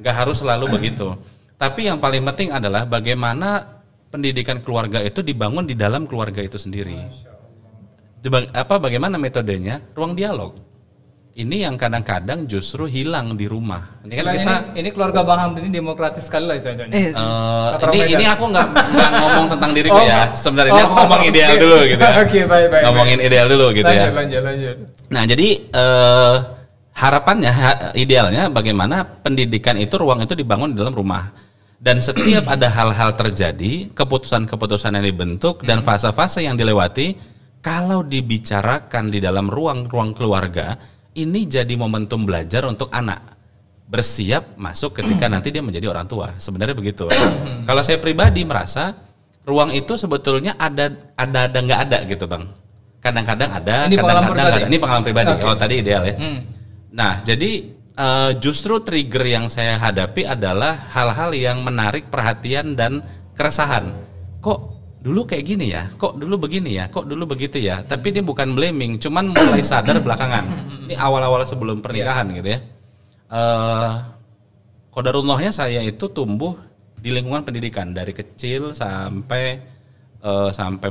Nggak harus selalu begitu. Tapi yang paling penting adalah bagaimana pendidikan keluarga itu dibangun di dalam keluarga itu sendiri. Bagaimana metodenya? Ruang dialog. Ini yang kadang-kadang justru hilang di rumah. Ini kan ini keluarga Bang Hamdi ini demokratis sekali lah istilahnya. Ini aku nggak ngomong tentang diriku ya. Sebenarnya aku ngomong ideal dulu gitu ya. Oke, baik. Ngomongin ideal dulu gitu ya. Lanjut. Nah jadi harapannya, idealnya bagaimana pendidikan itu, ruang itu dibangun di dalam rumah. Dan setiap ada hal-hal terjadi, keputusan-keputusan yang dibentuk dan fase-fase yang dilewati, kalau dibicarakan di dalam ruang-ruang keluarga, ini jadi momentum belajar untuk anak bersiap masuk ketika nanti dia menjadi orang tua. Sebenarnya begitu. Kalau saya pribadi merasa ruang itu sebetulnya ada nggak ada gitu Bang. Kadang-kadang ada, kadang-kadang nggak ada. Ini pengalaman pribadi. Okay. Kalau tadi ideal ya. Nah, jadi justru trigger yang saya hadapi adalah hal-hal yang menarik perhatian dan keresahan. Kok dulu kayak gini ya? Kok dulu begini ya? Kok dulu begitu ya? Tapi dia bukan blaming, cuman mulai sadar belakangan. Ini awal-awal sebelum pernikahan gitu ya. Qadarullahnya saya itu tumbuh di lingkungan pendidikan dari kecil sampai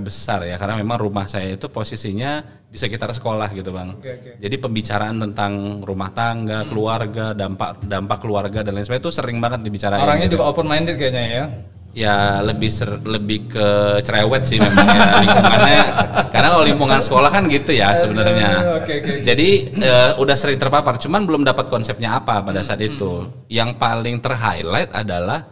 besar ya, karena memang rumah saya itu posisinya di sekitar sekolah gitu Bang. Jadi pembicaraan tentang rumah tangga, keluarga, dampak keluarga dan lain sebagainya itu sering banget dibicarain. Orangnya gitu. juga open minded kayaknya ya. Ya lebih ke cerewet sih memang ya lingkungannya, karena kalau lingkungan sekolah kan gitu ya sebenarnya. Jadi udah sering terpapar, cuman belum dapat konsepnya apa pada saat itu. Yang paling terhighlight adalah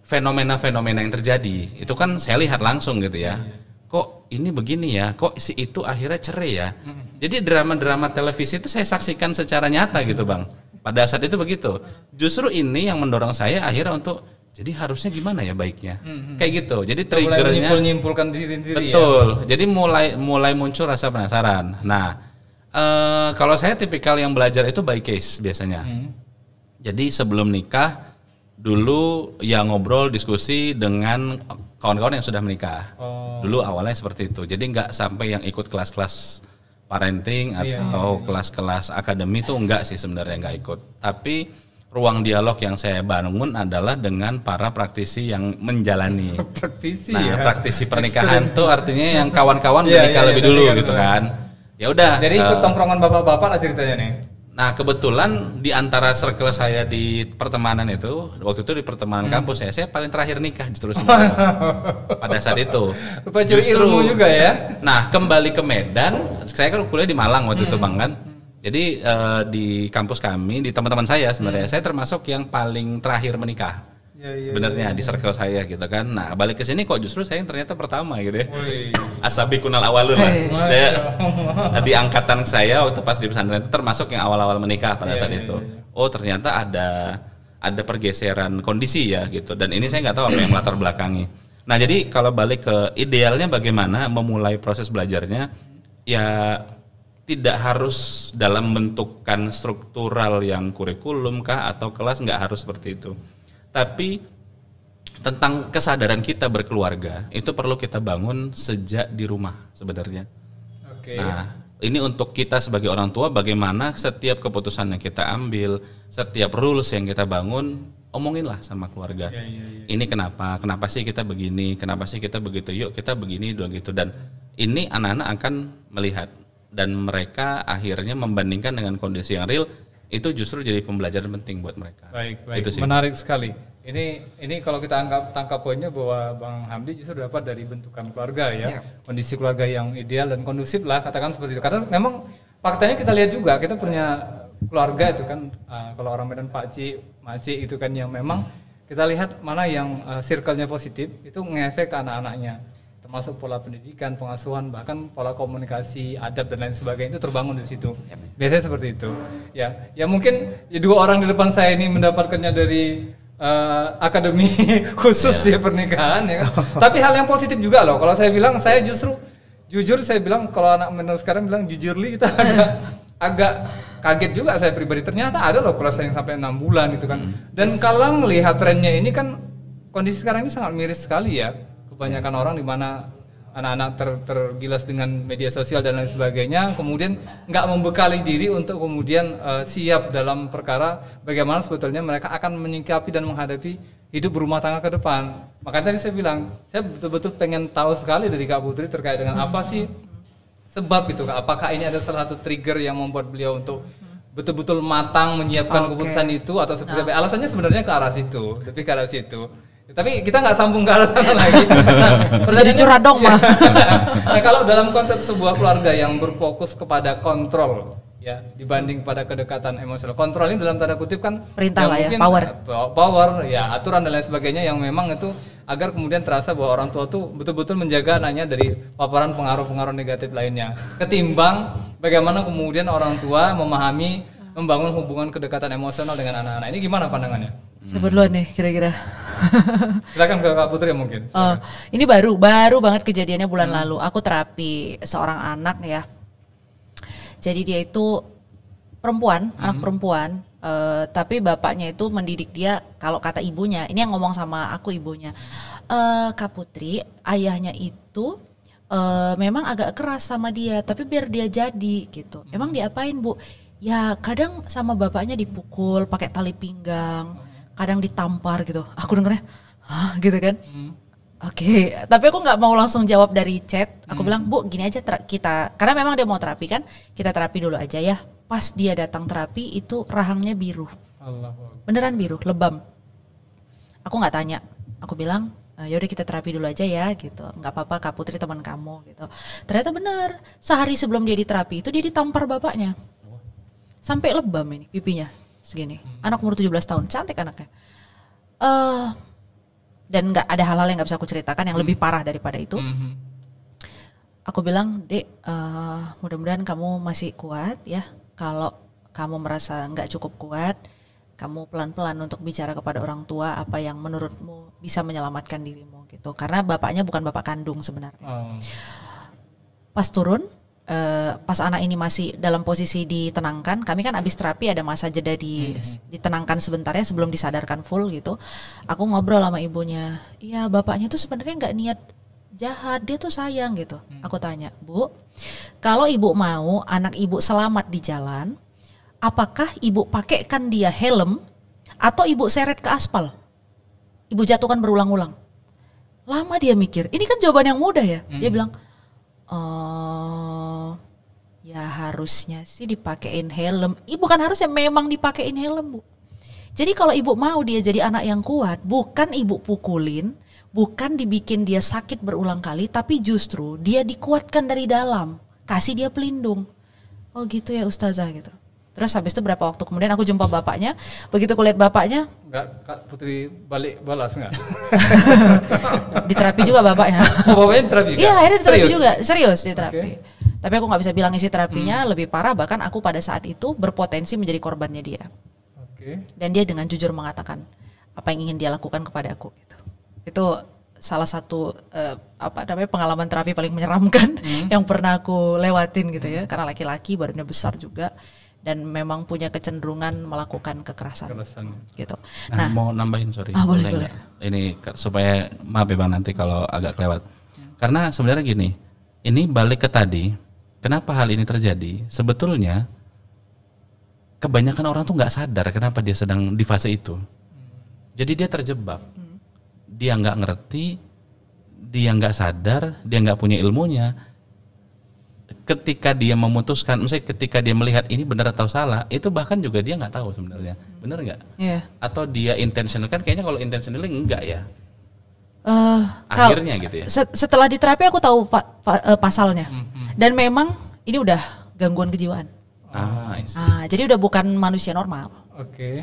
fenomena-fenomena yang terjadi. Itu kan saya lihat langsung gitu ya. Kok ini begini ya? Kok si itu akhirnya cerai ya? Jadi drama-drama televisi itu saya saksikan secara nyata gitu Bang. Pada saat itu begitu. Justru ini yang mendorong saya akhirnya untuk jadi harusnya gimana ya baiknya, kayak gitu. Jadi triggernya menyimpulkan diri sendiri. Betul. Ya? Jadi mulai muncul rasa penasaran. Nah, kalau saya tipikal yang belajar itu by case biasanya. Jadi sebelum nikah dulu ya ngobrol diskusi dengan kawan-kawan yang sudah menikah. Dulu awalnya seperti itu. Jadi nggak sampai yang ikut kelas-kelas parenting atau kelas-kelas akademi itu enggak sih sebenarnya, nggak ikut. Tapi ruang dialog yang saya bangun adalah dengan para praktisi yang menjalani. Praktisi pernikahan tuh artinya yang kawan-kawan menikah lebih dulu gitu kan. Ya udah. Jadi ikut tongkrongan bapak-bapak lah ceritanya nih. Nah, kebetulan di antara circle saya di pertemanan itu, waktu itu di pertemanan kampus saya paling terakhir nikah justru sebenarnya. Pada saat itu. Justru ilmu juga ya. Nah, kembali ke Medan, saya kan kuliah di Malang waktu itu Bang kan. Jadi di kampus kami, di teman-teman saya sebenarnya, saya termasuk yang paling terakhir menikah. Sebenarnya di circle saya gitu kan. Nah, balik ke sini kok justru saya yang ternyata pertama gitu ya. Asabi kunal awalun lah. Di angkatan saya waktu pas di pesantren itu termasuk yang awal-awal menikah pada saat itu. Oh, ternyata ada pergeseran kondisi ya gitu. Dan ini saya nggak tahu apa yang latar belakangi. Nah, jadi kalau balik ke idealnya bagaimana memulai proses belajarnya, ya tidak harus dalam bentukan struktural yang kurikulum kah atau kelas, nggak harus seperti itu. Tapi tentang kesadaran kita berkeluarga itu perlu kita bangun sejak di rumah sebenarnya. Nah, ini untuk kita sebagai orang tua, bagaimana setiap keputusan yang kita ambil, setiap rules yang kita bangun, omonginlah sama keluarga. Ini kenapa sih kita begini, kenapa sih kita begitu, yuk kita begini dong gitu. Dan ini anak-anak akan melihat dan mereka akhirnya membandingkan dengan kondisi yang real. Itu justru jadi pembelajaran penting buat mereka. Baik. Itu menarik sekali. Ini kalau kita tangkap poinnya bahwa Bang Hamdi justru dapat dari bentukan keluarga ya. Kondisi keluarga yang ideal dan kondusif lah, katakan seperti itu. Karena memang faktanya kita lihat juga, kita punya keluarga itu kan, kalau orang Medan pakcik, makcik itu kan yang memang kita lihat mana yang circle-nya positif, itu ngefek ke anak-anaknya. Termasuk pola pendidikan, pengasuhan, bahkan pola komunikasi, adab dan lain sebagainya itu terbangun di situ. Biasanya seperti itu. Ya mungkin dua orang di depan saya ini mendapatkannya dari akademi khusus ya pernikahan ya. Tapi hal yang positif juga loh. Kalau saya bilang, saya justru jujur saya bilang, kalau anak menurut sekarang bilang jujurly, kita agak kaget juga saya pribadi. Ternyata ada loh kelas yang sampai 6 bulan gitu kan. Dan kalau melihat trennya ini kan kondisi sekarang ini sangat miris sekali ya. Kebanyakan orang di mana anak-anak tergilas dengan media sosial dan lain sebagainya, kemudian nggak membekali diri untuk kemudian siap dalam perkara bagaimana sebetulnya mereka akan menyikapi dan menghadapi hidup berumah tangga ke depan. Makanya tadi saya bilang, saya betul-betul pengen tahu sekali dari Kak Putri terkait dengan apa sih sebab gitu Kak. Apakah ini ada salah satu trigger yang membuat beliau untuk betul-betul matang menyiapkan keputusan itu, atau seperti apa? Alasannya sebenarnya ke arah situ, lebih ke arah situ. Tapi kita nggak sambung ke arah sana lagi. Jadi curhat dong mah. Nah, kalau dalam konsep sebuah keluarga yang berfokus kepada kontrol, ya dibanding pada kedekatan emosional. Kontrol ini dalam tanda kutip kan perintah lah ya, power ya, aturan dan lain sebagainya yang memang itu agar kemudian terasa bahwa orang tua tuh betul-betul menjaga anaknya dari paparan pengaruh-pengaruh negatif lainnya. Ketimbang bagaimana kemudian orang tua memahami membangun hubungan kedekatan emosional dengan anak-anak. Ini gimana pandangannya? Siapa duluan nih kira-kira? Silakan ke Kak Putri mungkin. Ini baru banget kejadiannya bulan lalu. Aku terapi seorang anak ya. Jadi dia itu perempuan, anak perempuan, tapi bapaknya itu mendidik dia, kalau kata ibunya, ini yang ngomong sama aku ibunya, Kak Putri, ayahnya itu memang agak keras sama dia, tapi biar dia jadi gitu. Emang diapain Bu? Ya kadang sama bapaknya dipukul pakai tali pinggang, kadang ditampar gitu. Aku dengernya, hah gitu kan. Oke, tapi aku nggak mau langsung jawab dari chat. Aku bilang, Bu, gini aja kita, karena memang dia mau terapi kan, kita terapi dulu aja ya. Pas dia datang terapi itu rahangnya biru, beneran biru, lebam. Aku nggak tanya, aku bilang, yaudah kita terapi dulu aja ya, gitu. Nggak apa-apa, Kak Putri teman kamu, gitu. Ternyata bener, sehari sebelum dia diterapi itu dia ditampar bapaknya, sampai lebam ini pipinya segini. Anak umur 17 tahun, cantik anaknya. Dan nggak ada hal-hal yang nggak bisa aku ceritakan yang lebih parah daripada itu. Aku bilang, Dek, mudah-mudahan kamu masih kuat ya. Kalau kamu merasa nggak cukup kuat, kamu pelan-pelan untuk bicara kepada orang tua apa yang menurutmu bisa menyelamatkan dirimu gitu. Karena bapaknya bukan bapak kandung sebenarnya. Pas turun, pas anak ini masih dalam posisi ditenangkan, kami kan abis terapi ada masa jeda ditenangkan sebentar ya sebelum disadarkan full gitu. Aku ngobrol sama ibunya, iya bapaknya tuh sebenarnya nggak niat jahat, dia tuh sayang gitu. Aku tanya, Bu, kalau ibu mau anak ibu selamat di jalan, apakah ibu pakaikan dia helm atau ibu seret ke aspal? Ibu jatuhkan berulang-ulang. Lama dia mikir, ini kan jawaban yang mudah ya. Dia bilang, ya harusnya sih dipakein helm. Bukan harusnya, memang dipakein helm Bu. Jadi kalau ibu mau dia jadi anak yang kuat, bukan ibu pukulin, bukan dibikin dia sakit berulang kali, tapi justru dia dikuatkan dari dalam, kasih dia pelindung. Oh gitu ya Ustazah gitu. Terus habis itu berapa waktu kemudian aku jumpa bapaknya, begitu aku lihat bapaknya. Enggak, Kak Putri balik balas enggak? Diterapi juga bapaknya. Oh, bapaknya diterapi? Iya akhirnya diterapi juga, serius diterapi. Okay. Tapi aku gak bisa bilang isi terapinya, lebih parah bahkan aku pada saat itu berpotensi menjadi korbannya dia. Dan dia dengan jujur mengatakan apa yang ingin dia lakukan kepada aku gitu. Itu salah satu pengalaman terapi paling menyeramkan yang pernah aku lewatin gitu ya, karena laki-laki badannya besar juga dan memang punya kecenderungan melakukan kekerasan. Gitu. Nah, mau nambahin boleh. Ini supaya maaf ya Bang nanti kalau agak kelewat. Karena sebenarnya gini, ini balik ke tadi, kenapa hal ini terjadi? Sebetulnya kebanyakan orang tuh nggak sadar kenapa dia sedang di fase itu. Jadi dia terjebak. Dia nggak ngerti, dia nggak sadar, dia nggak punya ilmunya. Ketika dia memutuskan, misalnya ketika dia melihat ini benar atau salah, itu bahkan juga dia nggak tahu sebenarnya, benar nggak? Yeah. Atau dia intentional, kan kayaknya kalau intentionally enggak ya. Akhirnya gitu ya. Setelah di terapi aku tahu pasalnya, dan memang ini udah gangguan kejiwaan. Jadi udah bukan manusia normal. Oke.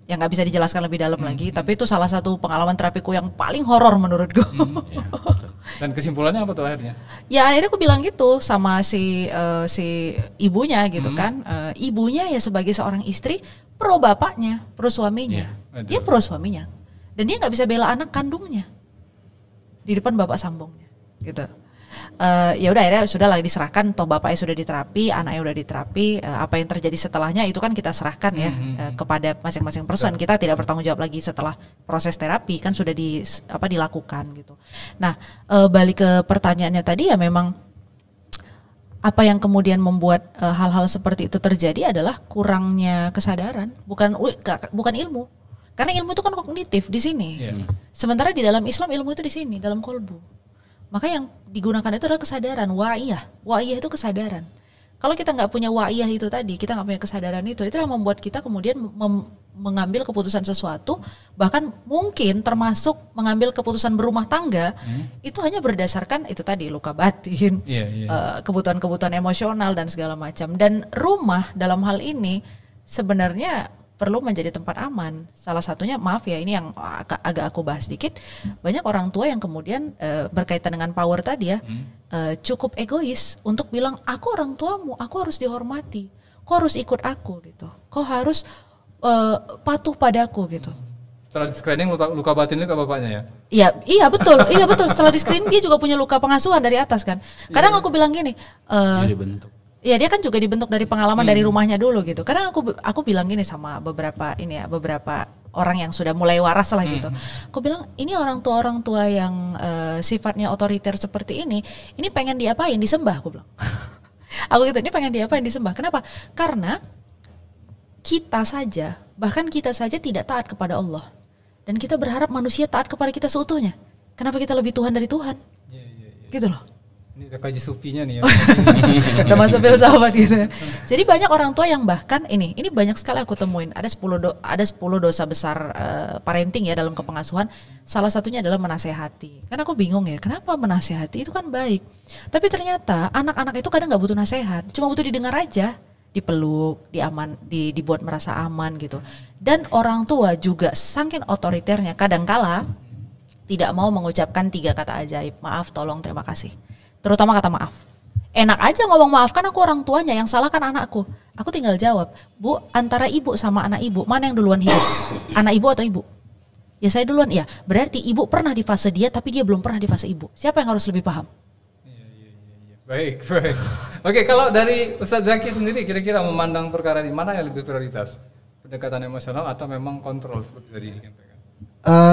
Yang nggak bisa dijelaskan lebih dalam lagi, tapi itu salah satu pengalaman terapiku yang paling horor menurutku. Dan kesimpulannya apa tuh akhirnya? Ya akhirnya aku bilang gitu sama si ibunya gitu kan, ibunya ya sebagai seorang istri pro bapaknya, pro suaminya, dia pro suaminya, dan dia nggak bisa bela anak kandungnya di depan bapak sambungnya, gitu. Ya udah akhirnya sudah lah diserahkan, toh bapaknya sudah diterapi, anaknya udah diterapi, apa yang terjadi setelahnya itu kan kita serahkan ya kepada masing-masing person. Kita tidak bertanggung jawab lagi setelah proses terapi, kan sudah dilakukan gitu. Nah, balik ke pertanyaannya tadi ya, memang apa yang kemudian membuat hal-hal seperti itu terjadi adalah kurangnya kesadaran, bukan ilmu. Karena ilmu itu kan kognitif di sini. Sementara di dalam Islam ilmu itu di sini, dalam kolbu. Maka yang digunakan itu adalah kesadaran, wa'iyah. Wa'iyah itu kesadaran. Kalau kita nggak punya wa'iyah itu tadi, kita nggak punya kesadaran itu yang membuat kita kemudian mengambil keputusan sesuatu, bahkan mungkin termasuk mengambil keputusan berumah tangga, itu hanya berdasarkan itu tadi luka batin, kebutuhan-kebutuhan emosional dan segala macam. Dan rumah dalam hal ini sebenarnya perlu menjadi tempat aman. Salah satunya, maaf ya, ini yang agak aku bahas sedikit, banyak orang tua yang kemudian berkaitan dengan power tadi ya, cukup egois untuk bilang, aku orang tuamu, aku harus dihormati, kau harus ikut aku gitu, kau harus patuh padaku gitu. Setelah di screening luka batinnya ke bapaknya ya? Iya betul. Setelah di screening dia juga punya luka pengasuhan dari atas kan. Kadang aku bilang gini, iya dia kan juga dibentuk dari pengalaman dari rumahnya dulu gitu. Kadang aku bilang gini sama beberapa orang yang sudah mulai waras lah gitu. Aku bilang ini orang tua yang sifatnya otoriter seperti ini pengen diapain? Disembah, aku bilang. Aku gitu, ini pengen diapain? Disembah. Kenapa? Karena bahkan kita saja tidak taat kepada Allah. Dan kita berharap manusia taat kepada kita seutuhnya. Kenapa kita lebih Tuhan dari Tuhan? Gitu loh. Ini udah kaji supinya nih ya. Udah masuk filsafat gitu. Jadi banyak orang tua yang bahkan ini banyak sekali aku temuin. Ada 10 dosa besar parenting ya dalam kepengasuhan. Salah satunya adalah menasehati. Kan aku bingung ya, kenapa menasehati itu kan baik. Tapi ternyata anak-anak itu kadang nggak butuh nasihat, cuma butuh didengar aja, dipeluk, dibuat merasa aman gitu. Dan orang tua juga saking otoriternya kadangkala tidak mau mengucapkan 3 kata ajaib, maaf, tolong, terima kasih. Terutama kata maaf. Enak aja ngomong maaf, kan aku orang tuanya, yang salah kan anakku. Aku tinggal jawab, Bu, antara ibu sama anak ibu, mana yang duluan hidup? Anak ibu atau ibu? Ya saya duluan, ya. Berarti ibu pernah di fase dia, tapi dia belum pernah di fase ibu. Siapa yang harus lebih paham? Baik. Oke, kalau dari Ustadz Zaki sendiri kira-kira memandang perkara ini, mana yang lebih prioritas? Pendekatan emosional atau memang kontrol seperti tadi dikatakan?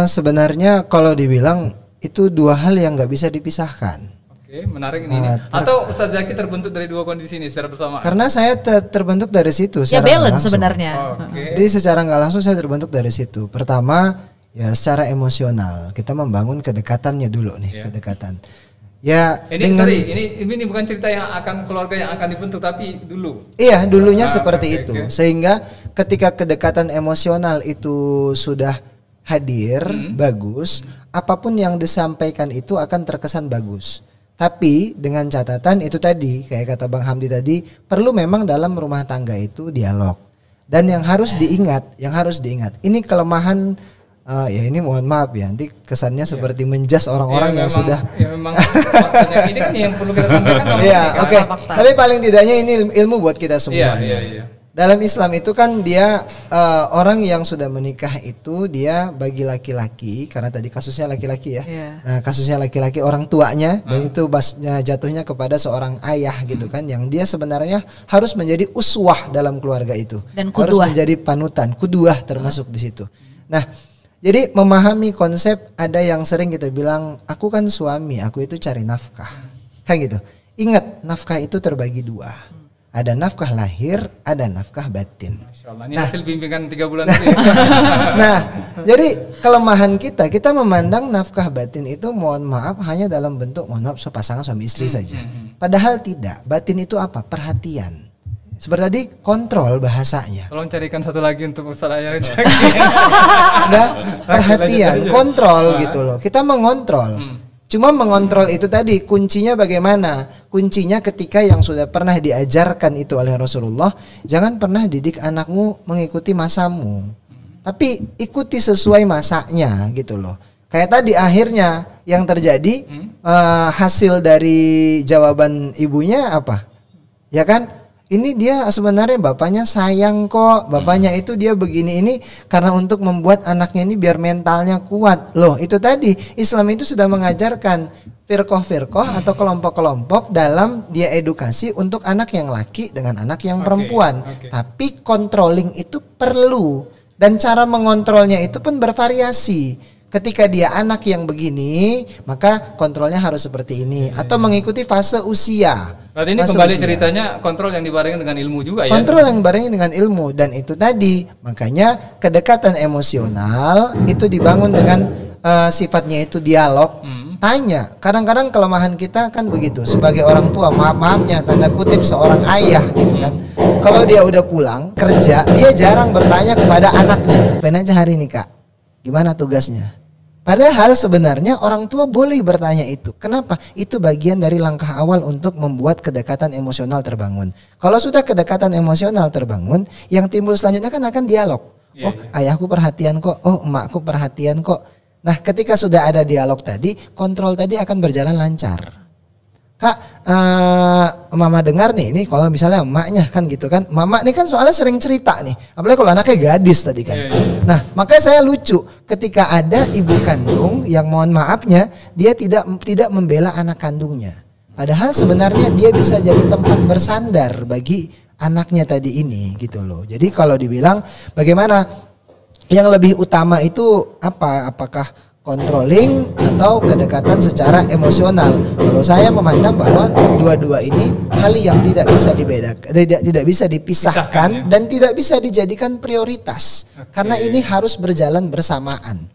Sebenarnya kalau dibilang itu 2 hal yang nggak bisa dipisahkan. Oke, menarik ini. Atau Ustadz Zaki terbentuk dari 2 kondisi ini secara bersamaan? Karena saya terbentuk dari situ. Ya balance sebenarnya. Jadi secara nggak langsung saya terbentuk dari situ. Pertama, ya secara emosional kita membangun kedekatannya dulu nih, kedekatan. Ya, ini bukan cerita yang akan keluarga yang akan dibentuk, tapi dulu. Iya, dulunya seperti itu. Sehingga ketika kedekatan emosional itu sudah hadir, bagus, apapun yang disampaikan itu akan terkesan bagus. Tapi dengan catatan itu tadi, kayak kata Bang Hamdi tadi, perlu memang dalam rumah tangga itu dialog. Dan yang harus diingat, ini kelemahan, ya ini mohon maaf ya, nanti kesannya seperti menjas orang-orang yang sudah. Ya memang faktanya ini kan yang perlu kita sampaikan. Iya, oke. Tapi paling tidaknya ini ilmu buat kita semua. Iya. Dalam Islam itu kan dia orang yang sudah menikah itu dia bagi laki-laki, karena tadi kasusnya laki-laki ya. Nah kasusnya laki-laki orang tuanya, dan itu jatuhnya kepada seorang ayah gitu kan, yang dia sebenarnya harus menjadi uswah dalam keluarga itu, dan harus menjadi panutan, kuduah termasuk di situ. Nah jadi memahami konsep, ada yang sering kita bilang, aku kan suami, aku itu cari nafkah, kayak gitu. Ingat, nafkah itu terbagi 2. Ada nafkah lahir, ada nafkah batin. Ini hasil bimbingan 3 bulan tadi. Nah, jadi kelemahan kita memandang nafkah batin itu mohon maaf hanya dalam bentuk pasangan suami istri saja. Padahal tidak. Batin itu apa? Perhatian. Seperti tadi kontrol bahasanya. Tolong carikan satu lagi untuk Ustaz Ayah. Nah, perhatian, kontrol gitu loh. Kita mengontrol. Cuma mengontrol itu tadi kuncinya bagaimana? Kuncinya ketika yang sudah pernah diajarkan itu oleh Rasulullah, jangan pernah didik anakmu mengikuti masamu, tapi ikuti sesuai masanya gitu loh. Kayak tadi akhirnya yang terjadi hasil dari jawaban ibunya apa? Ya kan? Ini dia sebenarnya bapaknya sayang kok, bapaknya itu dia begini ini karena untuk membuat anaknya ini biar mentalnya kuat. Loh itu tadi Islam itu sudah mengajarkan firqah atau kelompok-kelompok dalam dia edukasi untuk anak yang laki dengan anak yang perempuan. Tapi controlling itu perlu, dan cara mengontrolnya itu pun bervariasi. Ketika dia anak yang begini, maka kontrolnya harus seperti ini, atau mengikuti fase usia. Berarti ini kembali ceritanya kontrol yang dibarengi dengan ilmu juga ya? Kontrol yang dibarengi dengan ilmu, dan itu tadi makanya kedekatan emosional itu dibangun dengan sifatnya itu dialog. Tanya, kadang-kadang kelemahan kita kan begitu sebagai orang tua, maaf-maafnya tanda kutip seorang ayah gitu kan. kalau dia udah pulang kerja, dia jarang bertanya kepada anaknya, "Ngapain aja hari ini, Kak? Gimana tugasnya?" Padahal sebenarnya orang tua boleh bertanya itu. Kenapa? Itu bagian dari langkah awal untuk membuat kedekatan emosional terbangun. Kalau sudah kedekatan emosional terbangun, yang timbul selanjutnya kan akan dialog. Oh, ayahku perhatian kok. Oh, emakku perhatian kok. Nah, ketika sudah ada dialog tadi, kontrol tadi akan berjalan lancar. Kak, mama dengar nih, ini kalau misalnya emaknya kan gitu kan, mama nih kan soalnya sering cerita nih, apalagi kalau anaknya gadis tadi kan. Nah, makanya saya lucu ketika ada ibu kandung yang mohon maafnya dia tidak membela anak kandungnya, padahal sebenarnya dia bisa jadi tempat bersandar bagi anaknya tadi ini gitu loh. Jadi kalau dibilang bagaimana yang lebih utama itu apa? Apakah controlling atau kedekatan secara emosional? Kalau saya memandang bahwa dua-dua ini hal yang tidak bisa dibedakan, tidak bisa dipisahkan dan tidak bisa dijadikan prioritas. Karena ini harus berjalan bersamaan.